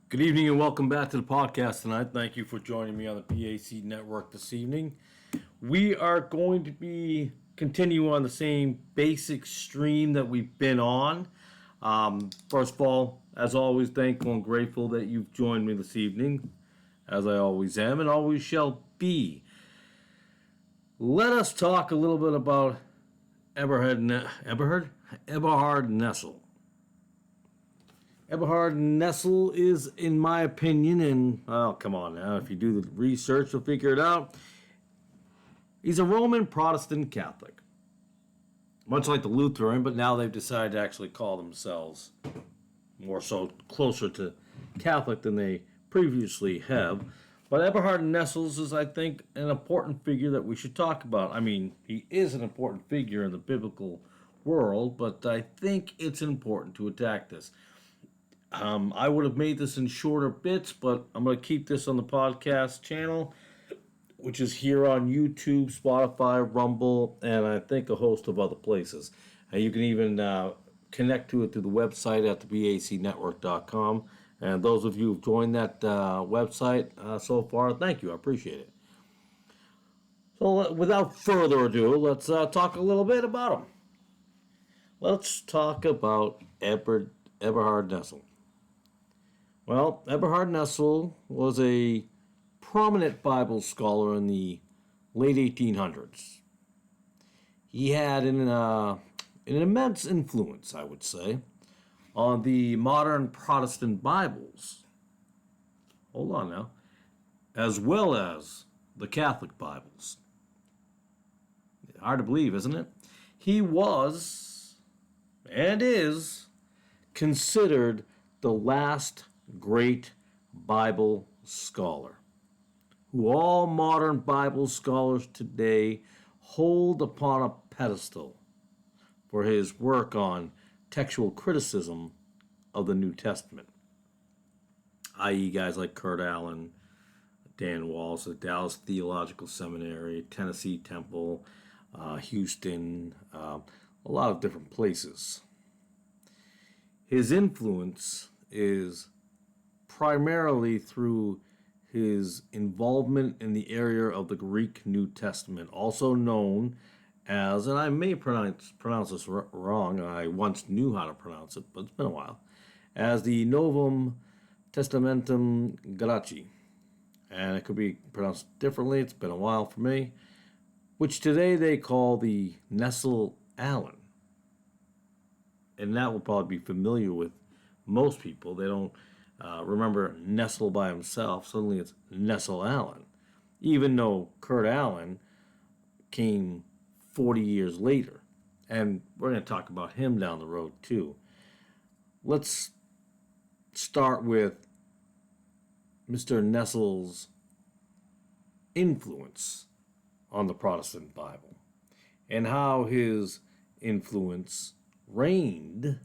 Good evening and welcome back to the podcast tonight. Thank you for joining me on the PAC network this evening. We are going to be continuing on the same basic stream that we've been on. First of all, as always, thankful and grateful that you've joined me this evening, as I always am and always shall be. Let us talk a little bit about Eberhard Nestle. Eberhard Nestle is, in my opinion, and come on now, if you do the research, you'll figure it out. He's a Roman Protestant Catholic, much like the Lutheran, but now they've decided to actually call themselves more so closer to Catholic than they previously have. But Eberhard Nestle is, I think, an important figure that we should talk about. I mean, he is an important figure in the biblical world, but I think it's important to attack this. I would have made this in shorter bits, but I'm going to keep this on the podcast channel, which is here on YouTube, Spotify, Rumble, and I think a host of other places. You can even connect to it through the website at thebacnetwork.com. And those of you who've joined that website so far, thank you. I appreciate it. So without further ado, let's talk a little bit about him. Let's talk about Eberhard Nestle. Well, Eberhard Nestle was a prominent Bible scholar in the late 1800s. He had an immense influence, I would say, on the modern Protestant Bibles. Hold on now. As well as the Catholic Bibles. Hard to believe, isn't it? He was, and is, considered the last great Bible scholar, who all modern Bible scholars today hold upon a pedestal for his work on textual criticism of the New Testament, i.e. guys like Kurt Allen, Dan Walls at Dallas Theological Seminary, Tennessee Temple, Houston, a lot of different places. His influence is primarily through his involvement in the area of the Greek New Testament, also known as, and I may pronounce this wrong, I once knew how to pronounce it, but it's been a while, as the Novum Testamentum Graecum. And it could be pronounced differently, it's been a while for me, which today they call the Nestle Aland. And that will probably be familiar with most people. They don't remember Nestle by himself. Suddenly it's Nestle Aland. Even though Kurt Allen came 40 years later. And we're going to talk about him down the road too. Let's start with Mr. Nestle's influence on the Protestant Bible and how his influence reigned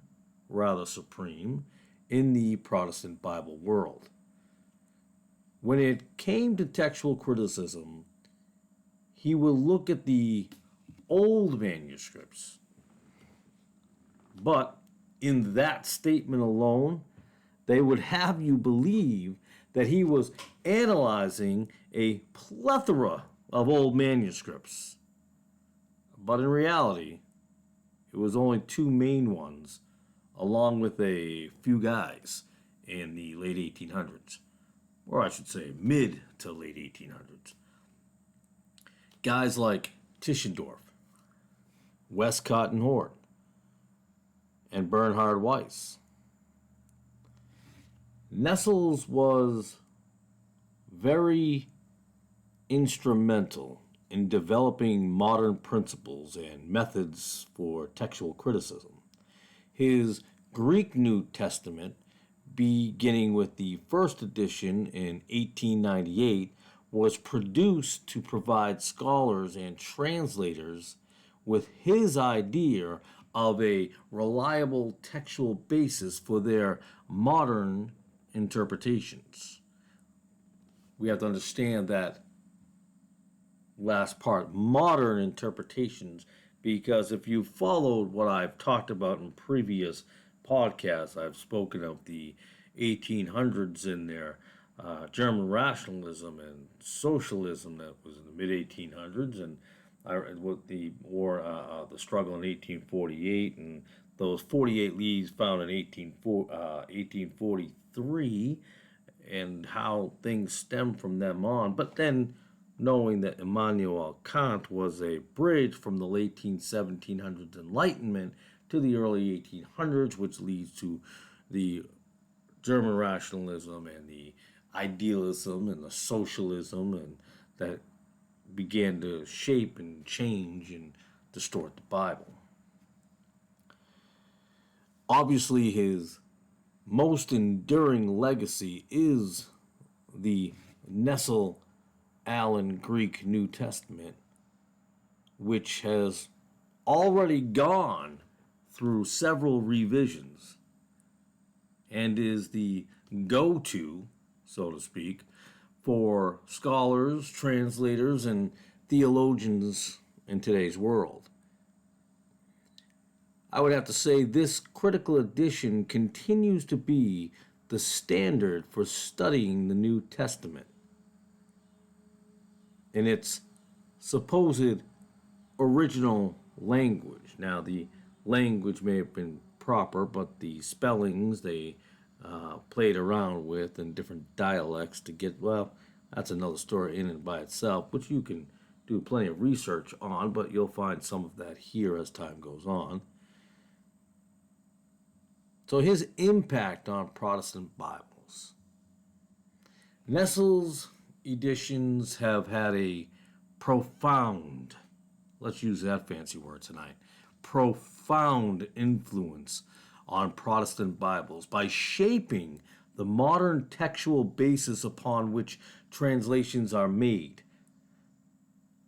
rather supreme in the Protestant Bible world. When it came to textual criticism, he would look at the old manuscripts, but in that statement alone, they would have you believe that he was analyzing a plethora of old manuscripts. But in reality, it was only two main ones, along with a few guys in the late 1800s, or I should say mid to late 1800s. Guys like Tischendorf, Westcott and Hort, and Bernhard Weiss. Nestle's was very instrumental in developing modern principles and methods for textual criticism. His Greek New Testament, beginning with the first edition in 1898, was produced to provide scholars and translators with his idea of a reliable textual basis for their modern interpretations. We have to understand that last part, modern interpretations, because if you followed what I've talked about in previous podcasts, I've spoken of the 1800s in there. German rationalism and socialism that was in the mid 1800s, and with the war, the struggle in 1848, and those 48 leaves found in 1843, and how things stem from them on. But then knowing that Immanuel Kant was a bridge from the late 1700s Enlightenment to the early 1800s, which leads to the German rationalism and the idealism and the socialism, and that began to shape and change and distort the Bible. Obviously, his most enduring legacy is the Nestle Allen Greek New Testament, which has already gone through several revisions and is the go-to, so to speak, for scholars, translators, and theologians in today's world. I would have to say this critical edition continues to be the standard for studying the New Testament in its supposed original language. Now, the language may have been proper, but the spellings they played around with and different dialects to get, well, that's another story in and by itself, which you can do plenty of research on, but you'll find some of that here as time goes on. So his impact on Protestant Bibles. Nestle's editions have had a profound, let's use that fancy word tonight, profound influence on Protestant Bibles by shaping the modern textual basis upon which translations are made.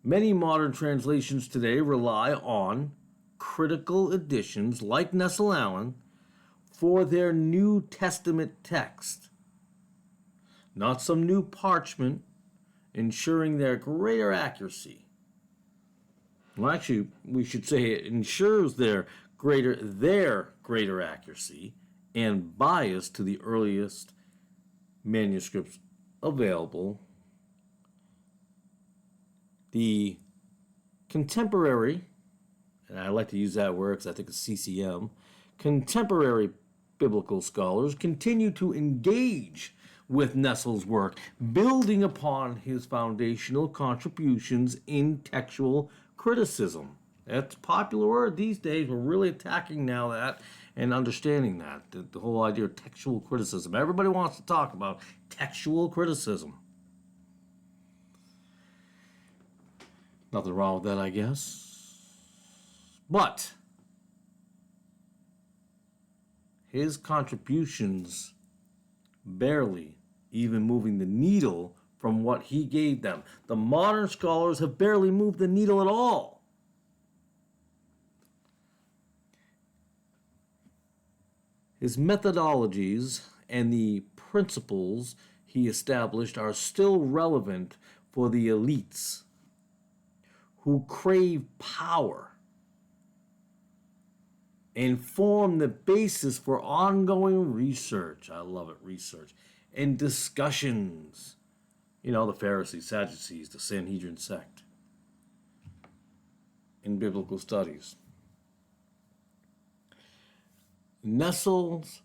Many modern translations today rely on critical editions like Nestle Allen for their New Testament text, not some new parchment, ensuring their greater accuracy. Well, actually, we should say it ensures their greater accuracy and bias to the earliest manuscripts available. The contemporary, and I like to use that word because I think it's CCM, contemporary biblical scholars continue to engage with Nestle's work, building upon his foundational contributions in textual criticism. That's a popular word these days. We're really attacking now that and understanding that, the whole idea of textual criticism. Everybody wants to talk about textual criticism. Nothing wrong with that, I guess. But his contributions barely even moving the needle from what he gave them. The modern scholars have barely moved the needle at all. His methodologies and the principles he established are still relevant for the elites who crave power and form the basis for ongoing research. I love it, research. And discussions. You know, the Pharisees, Sadducees, the Sanhedrin sect. In biblical studies. Nestle's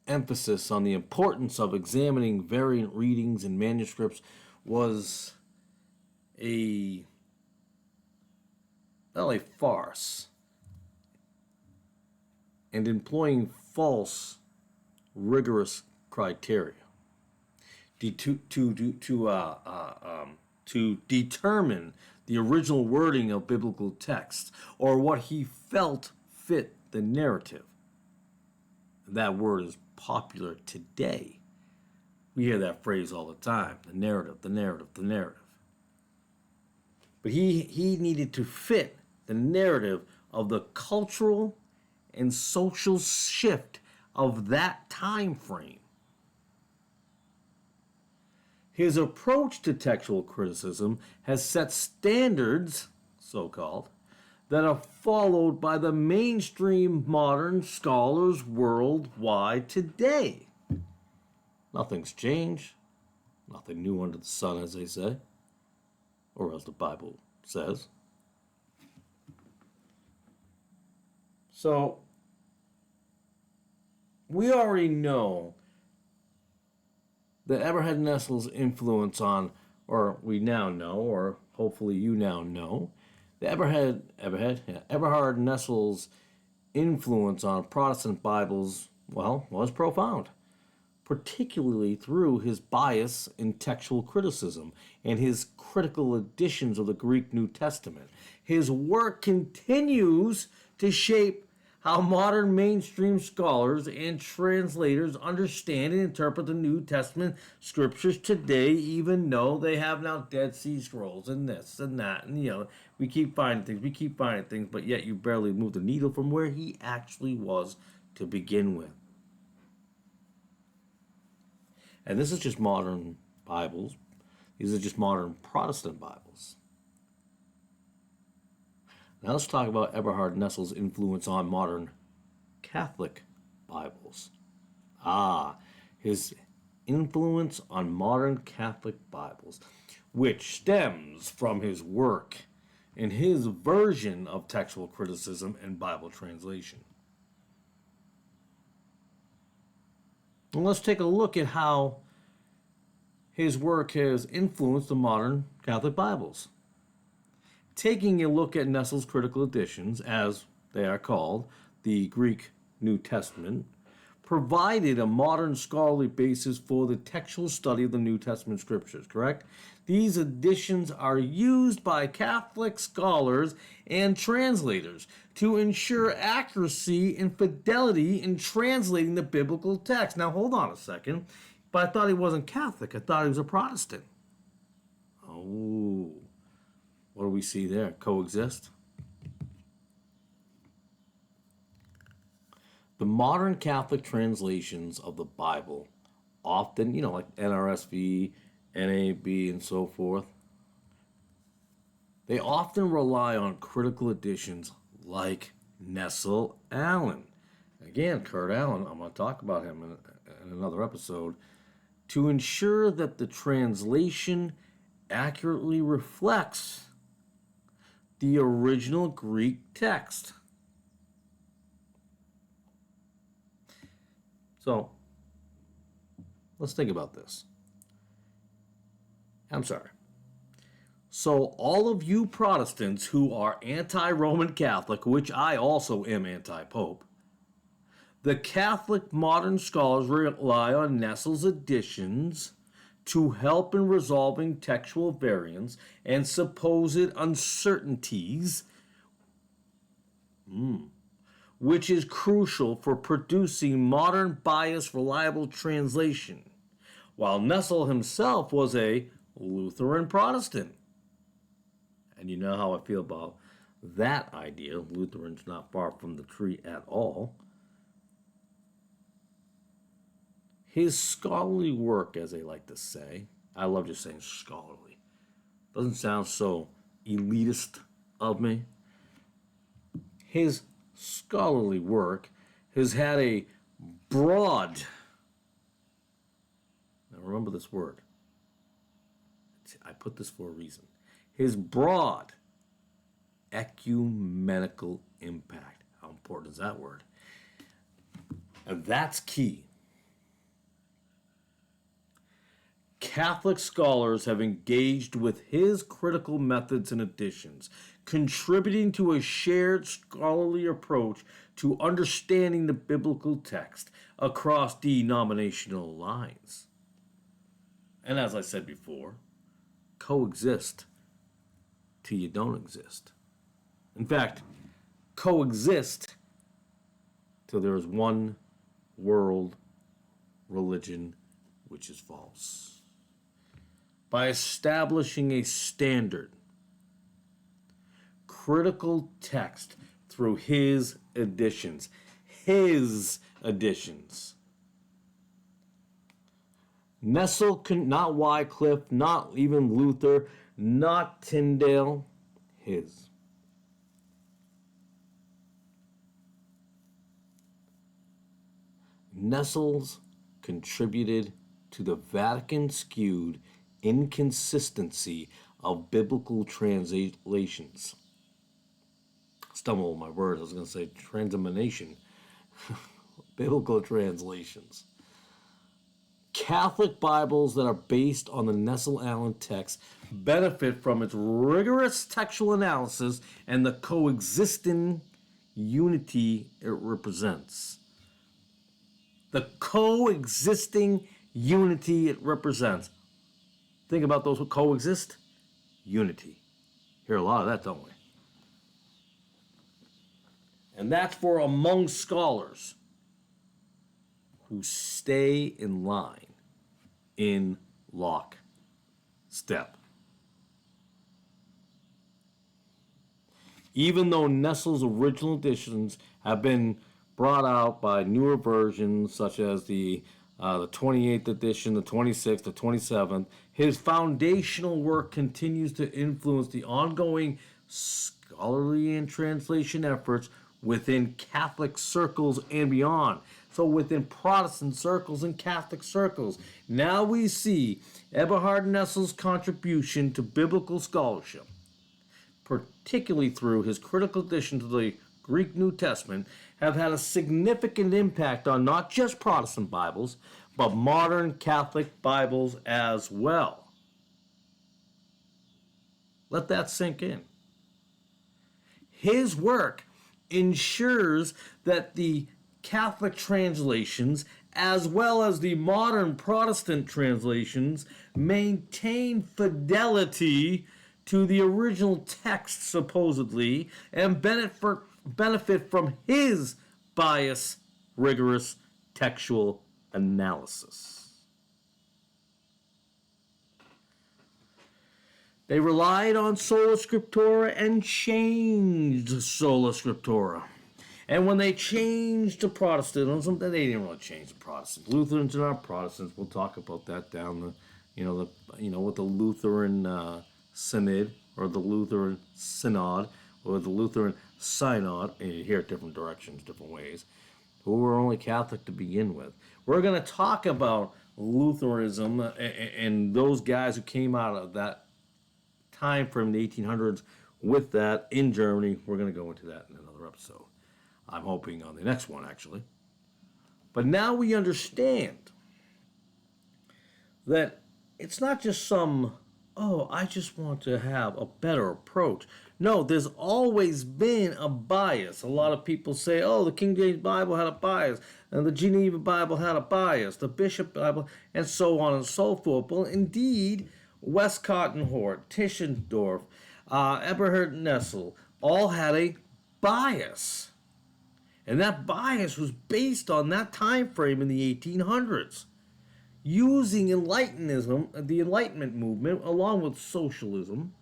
emphasis on the importance of examining variant readings and manuscripts was a farce, and employing false, rigorous criteria to determine the original wording of biblical texts or what he felt fit the narrative. That word is popular today. We hear that phrase all the time, the narrative, the narrative, the narrative. But he needed to fit the narrative of the cultural and social shift of that time frame. His approach to textual criticism has set standards, so-called, that are followed by the mainstream modern scholars worldwide today. Nothing's changed. Nothing new under the sun, as they say, or as the Bible says. So, we already know that Eberhard Nestle's influence on, or we now know, or hopefully you now know, the Eberhard Nestle's influence on Protestant Bibles, well, was profound, particularly through his bias in textual criticism and his critical editions of the Greek New Testament. His work continues to shape how modern mainstream scholars and translators understand and interpret the New Testament scriptures today, even though they have now Dead Sea Scrolls and this and that. And, we keep finding things, but yet you barely move the needle from where he actually was to begin with. And this is just modern Bibles. These are just modern Protestant Bibles. Now let's talk about Eberhard Nestle's influence on modern Catholic Bibles. His influence on modern Catholic Bibles, which stems from his work in his version of textual criticism and Bible translation. And let's take a look at how his work has influenced the modern Catholic Bibles. Taking a look at Nestle's critical editions, as they are called, the Greek New Testament, provided a modern scholarly basis for the textual study of the New Testament scriptures, correct? These editions are used by Catholic scholars and translators to ensure accuracy and fidelity in translating the biblical text. Now, hold on a second. But I thought he wasn't Catholic. I thought he was a Protestant. Oh. What do we see there? Coexist? The modern Catholic translations of the Bible often, like NRSV, NAB, and so forth, they often rely on critical editions like Nestle Allen. Again, Kurt Allen, I'm going to talk about him in another episode, to ensure that the translation accurately reflects the original Greek text. So, let's think about this. I'm sorry. So, all of you Protestants who are anti-Roman Catholic, which I also am anti-Pope, the Catholic modern scholars rely on Nestle's editions to help in resolving textual variants and supposed uncertainties, which is crucial for producing modern bias reliable translation, while Nestle himself was a Lutheran Protestant. And you know how I feel about that idea. Lutherans not far from the tree at all. His scholarly work, as they like to say, I love just saying scholarly. Doesn't sound so elitist of me. His scholarly work has had a broad, now remember this word, I put this for a reason, his broad ecumenical impact. How important is that word? And that's key. Catholic scholars have engaged with his critical methods and editions, contributing to a shared scholarly approach to understanding the biblical text across denominational lines. And as I said before, coexist till you don't exist. In fact, coexist till there is one world religion which is false. By establishing a standard, critical text through his editions. Nestle, not Wycliffe, not even Luther, not Tyndale, his. Nestle's contributed to the Vatican-skewed inconsistency of biblical translations. Stumble on my words. I was going to say transamination. Biblical translations. Catholic Bibles that are based on the Nestle-Aland text benefit from its rigorous textual analysis and the coexisting unity it represents. The coexisting unity it represents. Think about those who coexist. Unity. Hear a lot of that, don't we? And that's for among scholars who stay in line, in lockstep. Even though Nestle's original editions have been brought out by newer versions, such as the 28th edition, the 26th, the 27th, his foundational work continues to influence the ongoing scholarly and translation efforts within Catholic circles and beyond. So within Protestant circles and Catholic circles, now we see Eberhard Nestle's contribution to biblical scholarship, particularly through his critical addition to the Greek New Testament, have had a significant impact on not just Protestant Bibles, but modern Catholic Bibles as well. Let that sink in. His work ensures that the Catholic translations, as well as the modern Protestant translations, maintain fidelity to the original text, supposedly, and benefit from his biased, rigorous textual analysis. They relied on sola scriptura and changed sola scriptura. And when they changed to Protestantism, they didn't really change to Protestants. Lutherans are not Protestants. We'll talk about that down with the Lutheran Synod or the Lutheran Synod or the Lutheran Synod. And you hear it different directions, different ways. Who were only Catholic to begin with. We're going to talk about Lutheranism and those guys who came out of that time frame, the 1800s, with that in Germany. We're going to go into that in another episode. I'm hoping on the next one, actually. But now we understand that it's not just some, I just want to have a better approach. No, there's always been a bias. A lot of people say, the King James Bible had a bias, and the Geneva Bible had a bias, the Bishop Bible, and so on and so forth. Well, indeed, Westcott and Hort, Tischendorf, Eberhard Nestle, all had a bias. And that bias was based on that time frame in the 1800s, using Enlightenism, the Enlightenment movement, along with socialism,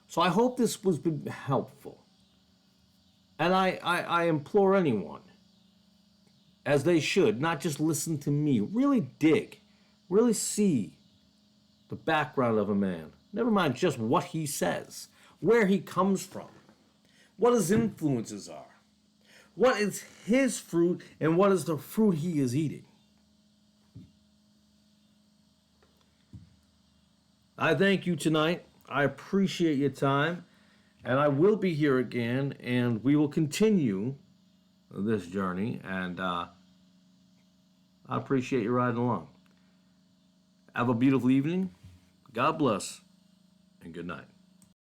so I hope this was helpful. And I implore anyone, as they should, not just listen to me, really dig, really see the background of a man. Never mind just what he says, where he comes from, what his influences are, what is his fruit, and what is the fruit he is eating. I thank you tonight. I appreciate your time, and I will be here again, and we will continue this journey, and I appreciate you riding along. Have a beautiful evening. God bless. And good night.